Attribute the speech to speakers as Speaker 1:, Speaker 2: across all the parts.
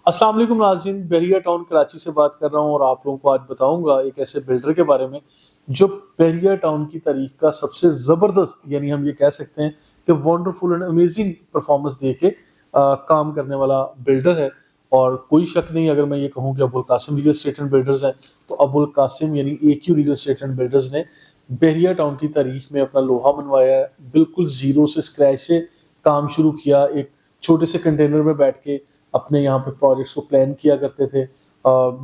Speaker 1: अस्सलाम वालेकुम नाज़रीन, बहरिया टाउन कराची से बात कर रहा हूँ और आप लोगों को आज बताऊंगा एक ऐसे बिल्डर के बारे में जो बहरिया टाउन की तारीख का सबसे ज़बरदस्त, यानी हम ये कह सकते हैं कि वंडरफुल एंड अमेजिंग परफॉर्मेंस दे के काम करने वाला बिल्डर है। और कोई शक नहीं, अगर मैं ये कहूँ कि Abul Qasim real estate and builders हैं, तो अबुल कासिम यानी AQ real estate and builders ने बहरिया टाउन की तारीख में अपना लोहा मनवाया है। बिल्कुल ज़ीरो से, स्क्रैच से काम शुरू किया। एक छोटे से कंटेनर में बैठ के अपने यहाँ पे प्रोजेक्ट्स को प्लान किया करते थे।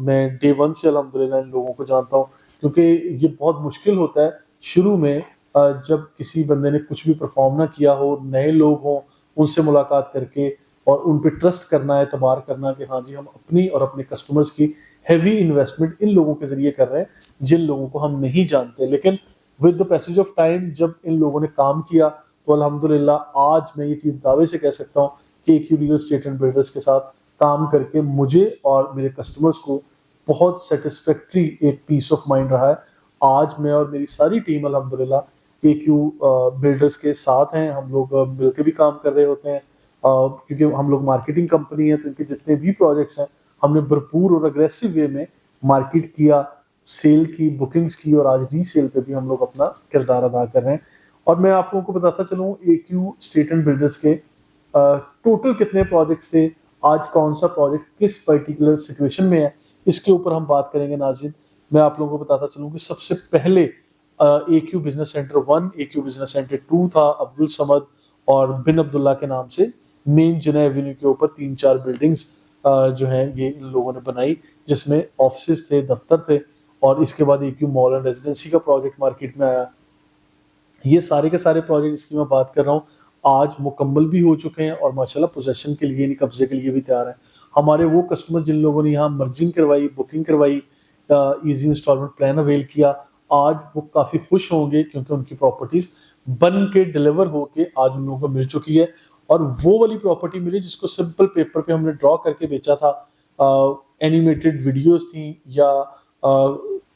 Speaker 1: मैं डे वन से अल्हम्दुलिल्लाह इन लोगों को जानता हूँ, क्योंकि ये बहुत मुश्किल होता है शुरू में। जब किसी बंदे ने कुछ भी परफॉर्म ना किया हो, नए लोग हों, उनसे मुलाकात करके और उन पे ट्रस्ट करना, एतबार करना कि हाँ जी हम अपनी और अपने कस्टमर्स की हैवी इन्वेस्टमेंट इन लोगों के जरिए कर रहे हैं जिन लोगों को हम नहीं जानते। लेकिन with the passage of time जब इन लोगों ने काम किया, तो अल्हम्दुलिल्लाह आज मैं ये चीज़ दावे से कह सकता हूँ कि AQ real estate and builders के साथ काम करके मुझे और मेरे कस्टमर्स को बहुत सेटिस्फैक्ट्री एक पीस ऑफ माइंड रहा है। आज मैं और मेरी सारी टीम अल्हम्दुलिल्लाह AQ बिल्डर्स के साथ हैं। हम लोग मिलकर भी काम कर रहे होते हैं, क्योंकि हम लोग मार्केटिंग कंपनी है, तो इनके जितने भी प्रोजेक्ट्स हैं हमने भरपूर और अग्रेसिव वे में मार्केट किया, सेल की, बुकिंग्स की, और आज रीसेल पे भी हम लोग अपना किरदार अदा कर रहे हैं। और मैं आप लोगों को बताता चलूँ AQ स्टेट एंड बिल्डर्स के टोटल कितने प्रोजेक्ट्स थे, आज कौन सा प्रोजेक्ट किस पर्टिकुलर सिचुएशन में है, इसके ऊपर हम बात करेंगे नाज़रीन। मैं आप लोगों को बताता चलूँ कि सबसे पहले AQ business centre 1, AQ business centre 2 था अब्दुल समद और बिन अब्दुल्ला के नाम से। मेन जुनै एवेन्यू के ऊपर 3-4 बिल्डिंग्स जो हैं ये इन लोगों ने बनाई, जिसमें ऑफिस थे, दफ्तर थे। और इसके बाद AQ मॉल एंड रेजिडेंसी का प्रोजेक्ट मार्केट में आया। ये सारे के सारे प्रोजेक्ट जिसकी मैं बात कर रहा हूँ आज मुकम्मल भी हो चुके हैं और माशाल्लाह पोजेसन के लिए, यानी कब्जे के लिए भी तैयार हैं। हमारे वो कस्टमर जिन लोगों ने यहाँ मर्जिंग करवाई, बुकिंग करवाई, ईजी इंस्टॉलमेंट प्लान अवेल किया, आज वो काफ़ी खुश होंगे क्योंकि उनकी प्रॉपर्टीज बन के डिलीवर होके आज उन लोगों को मिल चुकी है। और वो वाली प्रॉपर्टी मिली जिसको सिंपल पेपर पे हमने ड्रॉ करके बेचा था, एनिमेटेड वीडियोस थी या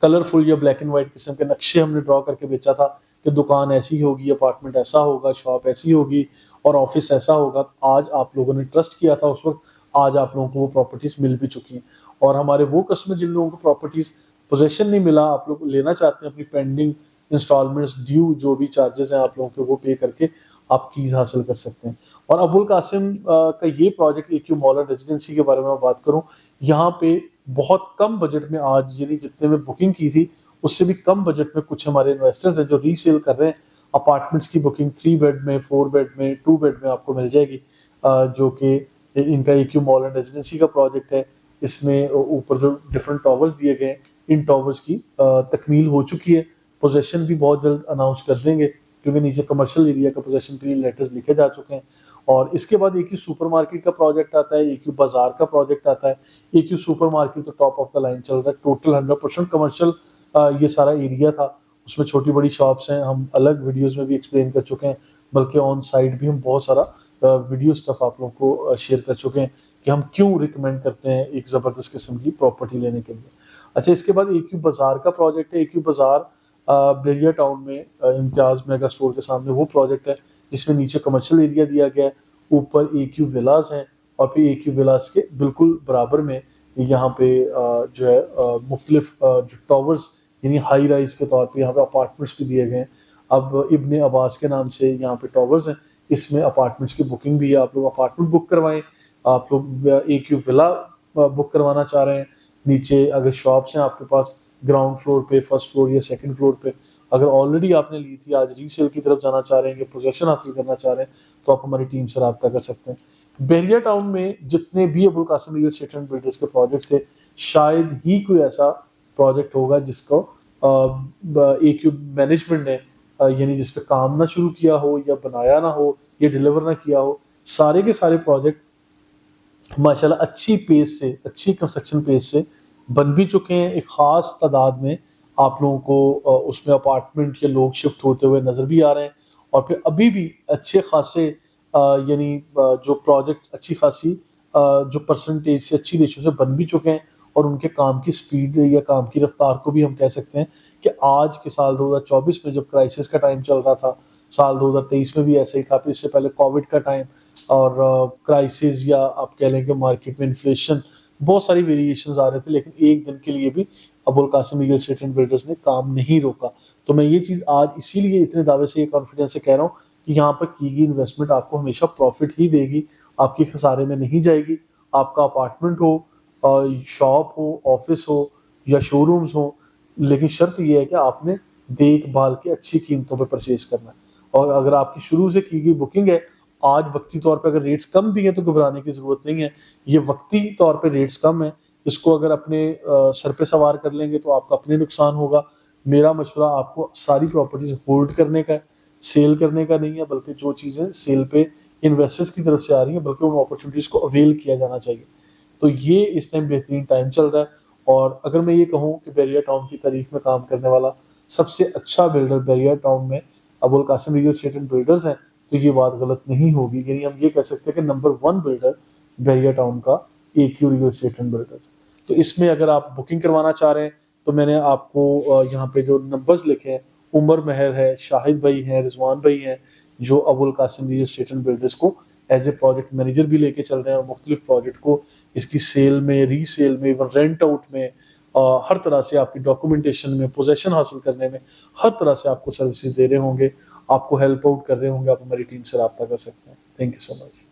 Speaker 1: कलरफुल या ब्लैक एंड वाइट किस्म के नक्शे हमने ड्रॉ करके बेचा था कि दुकान ऐसी होगी, अपार्टमेंट ऐसा होगा, शॉप ऐसी होगी और ऑफिस ऐसा होगा। तो आज आप लोगों ने ट्रस्ट किया था उस वक्त, आज आप लोगों को वो प्रॉपर्टीज मिल भी चुकी हैं। और हमारे वो कस्टमर जिन लोगों को प्रॉपर्टीज पोजेशन नहीं मिला, आप लोग लेना चाहते हैं, अपनी पेंडिंग इंस्टॉलमेंट्स ड्यू जो भी चार्जेस हैं आप लोगों के, वो पे करके आप कीज हासिल कर सकते हैं। और अबुल कासिम का ये project AQ mall and residency के बारे में मैं बात करूं, यहाँ पे बहुत कम बजट में आज, यानी जितने में बुकिंग की थी उससे भी कम बजट में कुछ हमारे इन्वेस्टर्स हैं जो रीसेल कर रहे हैं। अपार्टमेंट्स की बुकिंग 3 बेड में, 4 बेड में, 2 बेड में आपको मिल जाएगी, जो कि इनका AQ मॉल एंड रेजिडेंसी का प्रोजेक्ट है। इसमें ऊपर जो डिफरेंट टावर्स दिए गए हैं, इन टावर्स की तकमील हो चुकी है। पोजेशन भी बहुत जल्द अनाउंस कर देंगे क्योंकि नीचे कमर्शियल एरिया का पोजेशन के लिए लेटर्स लिखे जा चुके हैं। और इसके बाद AQ सुपर मार्केट का प्रोजेक्ट आता है, AQ बाजार का प्रोजेक्ट आता है। AQ सुपर मार्केट तो टॉप ऑफ द लाइन चल रहा है, टोटल 100% कमर्शियल ये सारा एरिया था। उसमें छोटी बड़ी शॉप्स हैं, हम अलग वीडियोस में भी एक्सप्लेन कर चुके हैं, बल्कि ऑन साइट भी हम बहुत सारा वीडियो स्टफ आप लोगों को शेयर कर चुके हैं कि हम क्यों रिकमेंड करते हैं एक ज़बरदस्त किस्म की प्रॉपर्टी लेने के लिए। अच्छा, इसके बाद AQ बाजार का प्रोजेक्ट है। AQ बाजार बहरिया टाउन में इम्तियाज मेगा स्टोर के सामने वो प्रोजेक्ट है जिसमें नीचे कमर्शियल एरिया दिया गया है, ऊपर AQ विलास हैं और फिर AQ विलास के बिल्कुल बराबर में यहाँ पे जो है मुख्तलिफ जो टावर्स, यानी हाई राइज के तौर पे यहाँ पे अपार्टमेंट्स भी दिए गए हैं। अब इब्ने अब्बास के नाम से यहाँ पे टावर्स हैं, इसमें अपार्टमेंट्स की बुकिंग भी है। आप लोग अपार्टमेंट बुक करवाएं, आप लोग AQ विला बुक करवाना चाह रहे हैं, नीचे अगर शॉप्स हैं आपके पास ग्राउंड फ्लोर पे, फर्स्ट फ्लोर या सेकंड फ्लोर पे, अगर ऑलरेडी आपने ली थी, आज रीसेल की तरफ जाना चाह रहे हैं, पोजेशन हासिल करना चाह रहे हैं, तो आप हमारी टीम से रब्ता कर सकते हैं। बहरिया टाउन में जितने भी Abul Qasim real estate and builders के प्रोजेक्ट्स थे, शायद ही कोई ऐसा प्रोजेक्ट होगा जिसको AQ मैनेजमेंट ने यानी जिस पे काम ना शुरू किया हो या बनाया ना हो या डिलीवर ना किया हो। सारे के सारे प्रोजेक्ट माशाल्लाह अच्छी पेस से, अच्छी कंस्ट्रक्शन पेस से बन भी चुके हैं। एक ख़ास तादाद में आप लोगों को उसमें अपार्टमेंट के लोग शिफ्ट होते हुए नज़र भी आ रहे हैं। और फिर अभी भी अच्छे खासे यानी जो प्रोजेक्ट अच्छी खासी जो परसेंटेज से, अच्छी रेशो से बन भी चुके हैं और उनके काम की स्पीड या काम की रफ्तार को भी हम कह सकते हैं कि आज के साल 2024 में जब क्राइसिस का टाइम चल रहा था, साल 2023 में भी ऐसे ही था, फिर इससे पहले कोविड का टाइम और क्राइसिस या आप कह लें कि मार्केट में इन्फ्लेशन बहुत सारी वेरिएशंस आ रहे थे, लेकिन एक दिन के लिए भी Abul Qasim real estate and builders ने काम नहीं रोका। तो मैं ये चीज़ आज इसीलिए इतने दावे से, ये कॉन्फिडेंस से कह रहा हूँ कि यहाँ पर की गई इन्वेस्टमेंट आपको हमेशा प्रॉफिट ही देगी, आपकी खसारे में नहीं जाएगी। आपका अपार्टमेंट हो, शॉप हो, ऑफिस हो या शोरूम्स हो, लेकिन शर्त यह है कि आपने देखभाल के अच्छी कीमतों पर परचेज करना है। और अगर आपकी शुरू से की गई बुकिंग है, आज वक्ती तौर पे अगर रेट्स कम भी हैं तो घबराने की ज़रूरत नहीं है। ये वक्ती तौर पे रेट्स कम है, इसको अगर अपने सर पे सवार कर लेंगे तो आपका अपने नुकसान होगा। मेरा मशवरा आपको सारी प्रॉपर्टीज होल्ड करने का है, सेल करने का नहीं है, बल्कि जो चीज़ें सेल पे इन्वेस्टर्स की तरफ से आ रही हैं, बल्कि उन अपॉर्चुनिटीज़ को अवेल किया जाना चाहिए। तो ये इस टाइम बेहतरीन टाइम चल रहा है। और अगर मैं ये कहूँ कि बैरिया टाउन की तारीख में काम करने वाला सबसे अच्छा बिल्डर बैरिया टाउन में Abul Qasim real estate and builders हैं, तो ये बात गलत नहीं होगी। यानी हम ये कह सकते हैं कि नंबर 1 बिल्डर बैरिया टाउन का AQ real estate and builders. तो इसमें अगर आप बुकिंग करवाना चाह रहे हैं तो मैंने आपको यहाँ पे जो नंबर्स लिखे हैं, उमर महर है, शाहिद भाई हैं, रिजवान भाई हैं, जो Abul Qasim real estate and builders को एज ए प्रोजेक्ट मैनेजर भी लेके चल रहे हैं, और मुख्तलिफ प्रोजेक्ट को इसकी सेल में, रीसेल में, इवन रेंट आउट में, हर तरह से आपकी डॉक्यूमेंटेशन में, पोजेशन हासिल करने में, हर तरह से आपको सर्विसेज दे रहे होंगे, आपको हेल्प आउट कर रहे होंगे। आप हमारी टीम से रब्ता कर सकते हैं। Thank you so much.